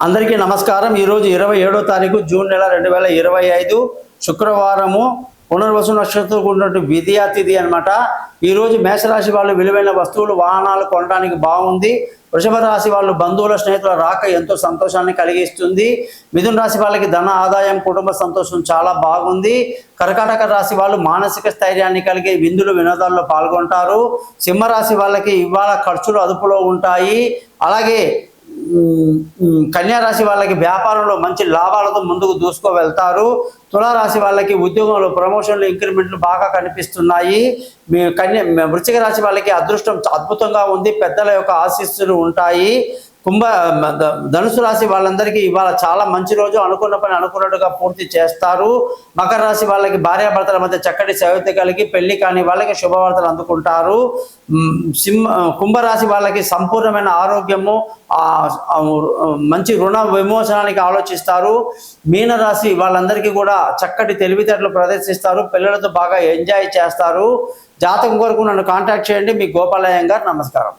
అందరికీ నమస్కారం। ఈరోజు 27వ తారీఖు జూన్ నెల 2025 శుక్రవారము పునర్వసు నక్షత్రం ఉన్నటువంటి విద్యా తిథి అన్నమాట। ఈరోజు మేషరాశి వాళ్ళు విలువైన వస్తువులు వాహనాలు కొనడానికి బాగుంది। వృషభ రాశి వాళ్ళు బంధువుల స్నేహితుల రాక ఎంతో సంతోషాన్ని కలిగిస్తుంది। మిథున రాశి వాళ్ళకి ధన ఆదాయం కుటుంబ సంతోషం చాలా బాగుంది। కర్కాటక రాశి వాళ్ళు మానసిక స్థైర్యాన్ని కలిగి విందులు వినోదాల్లో పాల్గొంటారు। సింహరాశి వాళ్ళకి ఇవాళ ఖర్చులు అదుపులో ఉంటాయి। అలాగే కన్యా రాశి వాళ్ళకి వ్యాపారంలో మంచి లాభాలతో ముందుకు దూసుకు వెళ్తారు। తులారాశి వాళ్ళకి ఉద్యోగంలో ప్రమోషన్లు ఇంక్రిమెంట్లు బాగా కనిపిస్తున్నాయి। వృశ్చిక రాశి వాళ్ళకి అదృష్టం అద్భుతంగా ఉంది, పెద్దల యొక్క ఆశీస్సులు ఉంటాయి। ధనుసు రాశి వాళ్ళందరికీ ఇవాళ చాలా మంచి రోజు, అనుకున్న పని అనుకున్నట్టుగా పూర్తి చేస్తారు। మకర రాశి వాళ్ళకి భార్యాభర్తల మధ్య చక్కటి సౌఖ్యత కలిగి పెళ్లి కాని వాళ్ళకి శుభవార్తలు అందుకుంటారు। కుంభరాశి వాళ్ళకి సంపూర్ణమైన ఆరోగ్యము, మంచి రుణ విమోచనానికి ఆలోచిస్తారు। మీనరాశి వాళ్ళందరికీ కూడా చక్కటి తెలివితేటలు ప్రదర్శిస్తారు, పిల్లలతో బాగా ఎంజాయ్ చేస్తారు। జాతకం కొరకు నన్ను కాంటాక్ట్ చేయండి। మీ గోపాలయ్య గారు, నమస్కారం।